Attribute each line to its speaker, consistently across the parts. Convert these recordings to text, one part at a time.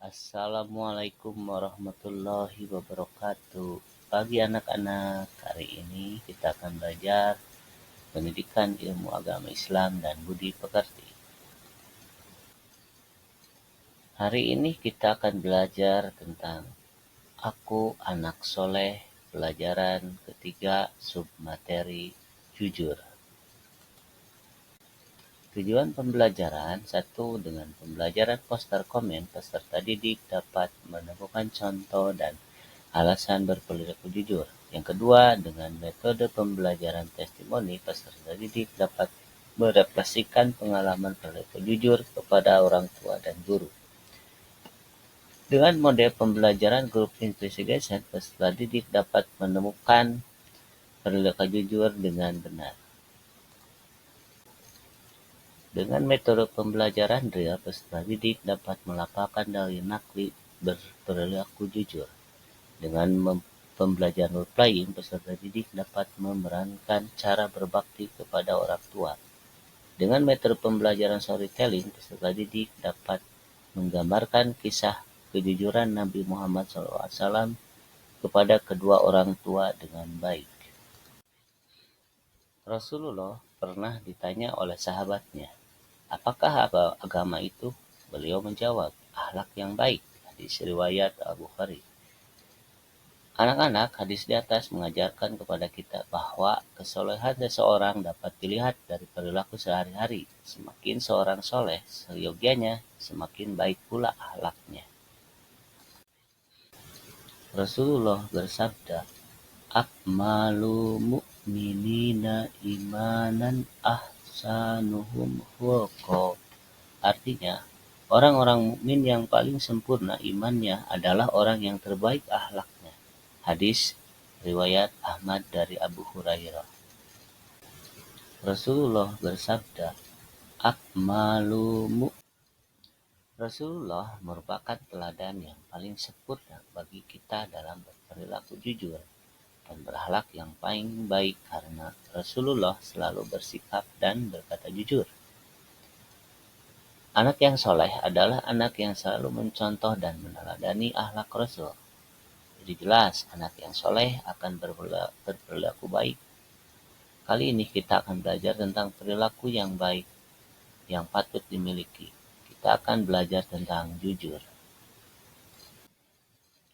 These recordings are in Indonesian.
Speaker 1: Assalamualaikum warahmatullahi wabarakatuh. Pagi anak-anak, hari ini kita akan belajar pendidikan ilmu agama Islam dan budi pekerti. Hari ini kita akan belajar tentang Aku Anak Soleh, pelajaran ketiga submateri jujur. Tujuan pembelajaran: 1. Dengan pembelajaran poster komen, peserta didik dapat menemukan contoh dan alasan berperilaku jujur. Yang kedua, dengan metode pembelajaran testimoni, peserta didik dapat merefleksikan pengalaman perilaku jujur kepada orang tua dan guru. Dengan model pembelajaran group investigation, peserta didik dapat menemukan perilaku jujur dengan benar. Dengan metode pembelajaran drill, peserta didik dapat melafalkan dalil nakli berperilaku jujur. Dengan pembelajaran role-playing, peserta didik dapat memerankan cara berbakti kepada orang tua. Dengan metode pembelajaran storytelling, peserta didik dapat menggambarkan kisah kejujuran Nabi Muhammad SAW kepada kedua orang tua dengan baik. Rasulullah pernah ditanya oleh sahabatnya, "Apakah agama itu?" Beliau menjawab, "Akhlak yang baik." Hadis riwayat Al-Bukhari. Anak-anak, hadis di atas mengajarkan kepada kita bahwa kesolehan seseorang dapat dilihat dari perilaku sehari-hari. Semakin seorang soleh, seyogianya semakin baik pula akhlaknya. Rasulullah bersabda, "Akmalu mu'minina imanan ahsanuhum khuluqa." Artinya, orang-orang mukmin yang paling sempurna imannya adalah orang yang terbaik akhlaknya. Hadis riwayat Ahmad dari Abu Hurairah. Rasulullah bersabda, "Akmalu mu'min." Rasulullah merupakan teladan yang paling sempurna bagi kita dalam berperilaku jujur dan berakhlak yang paling baik karena Rasulullah selalu bersikap dan berkata jujur. Anak yang soleh adalah anak yang selalu mencontoh dan meneladani akhlak Rasul. Jadi jelas anak yang soleh akan berperilaku baik. Kali ini kita akan belajar tentang perilaku yang baik yang patut dimiliki. Kita akan belajar tentang jujur.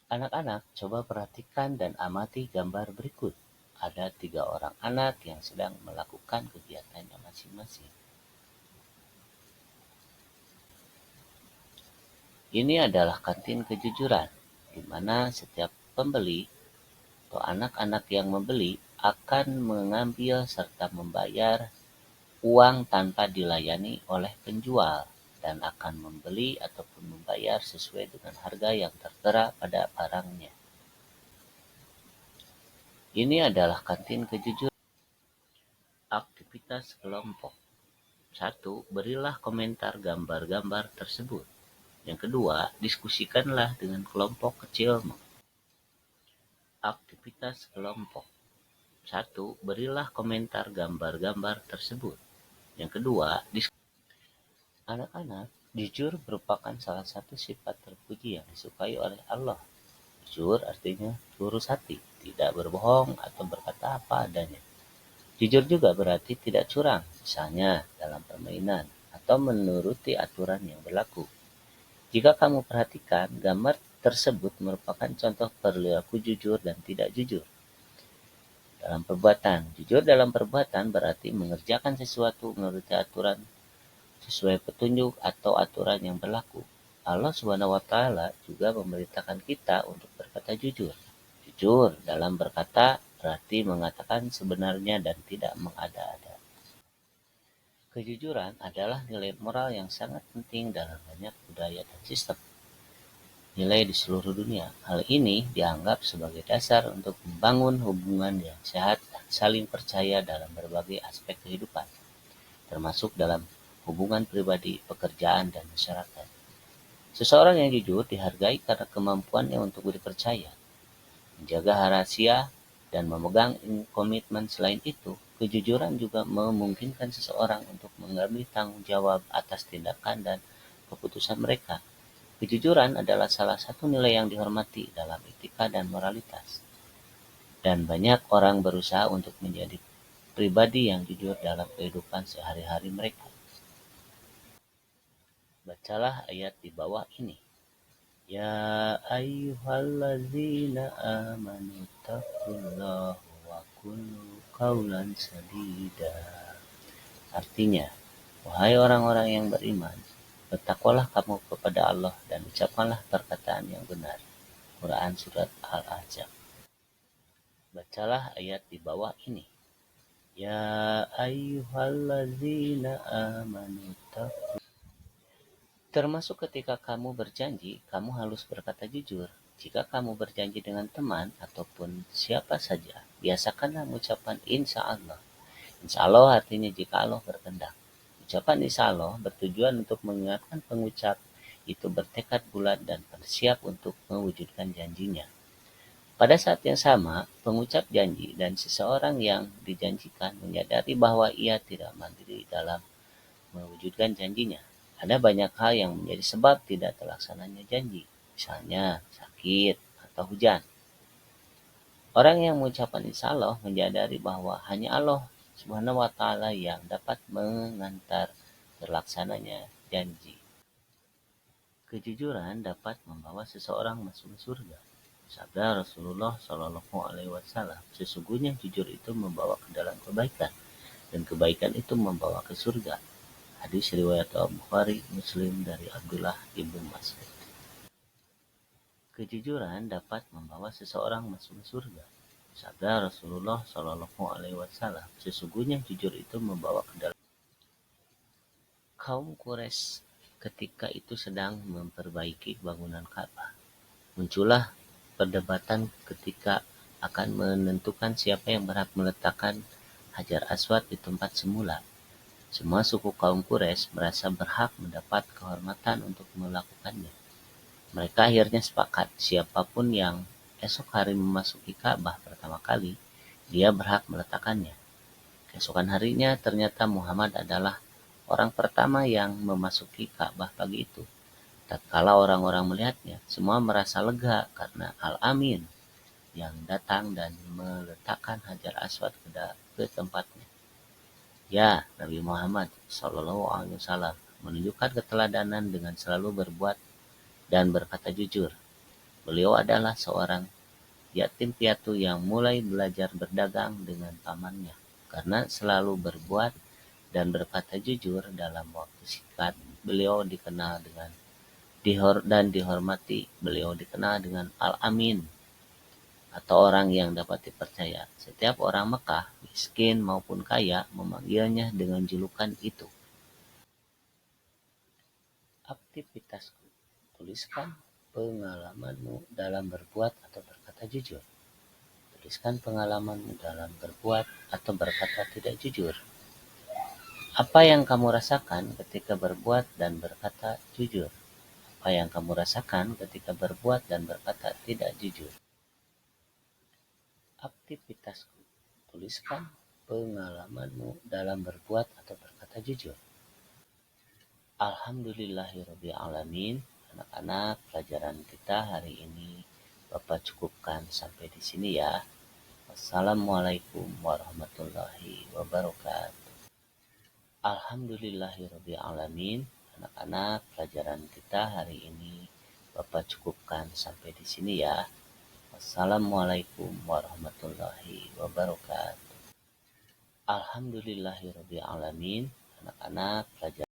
Speaker 1: Anak-anak, coba perhatikan dan amati gambar berikut. Ada 3 orang anak yang sedang melakukan kegiatannya masing-masing. Ini adalah kantin kejujuran, di mana setiap pembeli atau anak-anak yang membeli akan mengambil serta membayar uang tanpa dilayani oleh penjual dan akan membeli ataupun membayar sesuai dengan harga yang tertera pada barangnya. Ini adalah kantin kejujuran. Aktivitas kelompok. 1. Berilah komentar gambar-gambar tersebut. Yang kedua, diskusikanlah dengan kelompok kecilmu. Aktivitas kelompok. 1. Berilah komentar gambar-gambar tersebut. Yang kedua, anak-anak, jujur merupakan salah satu sifat terpuji yang disukai oleh Allah. Jujur artinya lurus hati, tidak berbohong atau berkata apa adanya. Jujur juga berarti tidak curang, misalnya dalam permainan, atau menuruti aturan yang berlaku. Jika kamu perhatikan, gambar tersebut merupakan contoh perilaku jujur dan tidak jujur. Dalam perbuatan, jujur dalam perbuatan berarti mengerjakan sesuatu menurut aturan sesuai petunjuk atau aturan yang berlaku. Allah Subhanahu wa Ta'ala juga memerintahkan kita untuk berkata jujur. Jujur dalam berkata berarti mengatakan sebenarnya dan tidak mengada-ada. Kejujuran adalah nilai moral yang sangat penting dalam banyak budaya dan sistem nilai di seluruh dunia. Hal ini dianggap sebagai dasar untuk membangun hubungan yang sehat dan saling percaya dalam berbagai aspek kehidupan, termasuk dalam hubungan pribadi, pekerjaan, dan masyarakat. Seseorang yang jujur dihargai karena kemampuannya untuk dipercaya, menjaga rahasia, dan memegang komitmen. Selain itu, kejujuran juga memungkinkan seseorang untuk mengambil tanggung jawab atas tindakan dan keputusan mereka. Kejujuran adalah salah satu nilai yang dihormati dalam etika dan moralitas, dan banyak orang berusaha untuk menjadi pribadi yang jujur dalam kehidupan sehari-hari mereka. Bacalah ayat di bawah ini. Ya ayyuhalladzina amanu taqullaha wa qulu qawlan sadida. Artinya, wahai orang-orang yang beriman, bertakwalah kamu kepada Allah dan ucapkanlah perkataan yang benar. Quran Surat Al-Ahzab. Bacalah ayat di bawah ini. Ya ayyuhalladzina amanu taqullaha. Termasuk ketika kamu berjanji, kamu harus berkata jujur. Jika kamu berjanji dengan teman ataupun siapa saja, biasakanlah ucapan insya Allah. Insya Allah artinya jika Allah berkehendak. Ucapan insya Allah bertujuan untuk mengingatkan pengucap itu bertekad bulat dan bersiap untuk mewujudkan janjinya. Pada saat yang sama, pengucap janji dan seseorang yang dijanjikan menyadari bahwa ia tidak mandiri dalam mewujudkan janjinya. Ada banyak hal yang menjadi sebab tidak terlaksananya janji, misalnya sakit atau hujan. Orang yang mengucapkan insya Allah menyadari bahwa hanya Allah Subhanahu wa Ta'ala yang dapat mengantar terlaksananya janji. Kejujuran dapat membawa seseorang masuk surga. Sabda Rasulullah Shallallahu Alaihi Wasallam, sesungguhnya jujur itu membawa ke dalam kebaikan, dan kebaikan itu membawa ke surga. Hadis riwayat Al-Bukhari Muslim dari Abdullah ibnu Mas'ud. Kejujuran dapat membawa seseorang masuk surga. Sabda Rasulullah Shallallahu Alaihi Wasallam, sesungguhnya jujur itu membawa ke dalam. Kaum Quraisy ketika itu sedang memperbaiki bangunan Ka'bah. Muncullah perdebatan ketika akan menentukan siapa yang berhak meletakkan Hajar Aswad di tempat semula. Semua suku kaum Quraisy merasa berhak mendapat kehormatan untuk melakukannya. Mereka akhirnya sepakat, siapapun yang esok hari memasuki Ka'bah pertama kali, dia berhak meletakkannya. Keesokan harinya ternyata Muhammad adalah orang pertama yang memasuki Ka'bah pagi itu. Tatkala orang-orang melihatnya, semua merasa lega karena Al-Amin yang datang dan meletakkan Hajar Aswad ke tempatnya. Ya, Nabi Muhammad SAW menunjukkan keteladanan dengan selalu berbuat dan berkata jujur. Beliau adalah seorang yatim piatu yang mulai belajar berdagang dengan pamannya. Karena selalu berbuat dan berkata jujur dalam waktu singkat, beliau dikenal dengan dihormati. Beliau dikenal dengan Al-Amin, atau orang yang dapat dipercaya. Setiap orang Mekah, miskin maupun kaya, memanggilnya dengan julukan itu. Aktivitasku. Tuliskan pengalamanmu dalam berbuat atau berkata jujur. Tuliskan pengalamanmu dalam berbuat atau berkata tidak jujur. Apa yang kamu rasakan ketika berbuat dan berkata jujur? Apa yang kamu rasakan ketika berbuat dan berkata tidak jujur? Aktivitasku. Tuliskan pengalamanmu dalam berbuat atau berkata jujur. Alhamdulillahirrabbilalamin. Anak-anak, pelajaran kita hari ini Bapak cukupkan sampai di sini ya. Wassalamualaikum warahmatullahi wabarakatuh. Alhamdulillahirrabbilalamin. Anak-anak, pelajaran kita hari ini Bapak cukupkan sampai di sini ya. Wassalamualaikum warahmatullahi wabarakatuh. Alhamdulillahirrabbilalamin. Anak-anak, pelajaran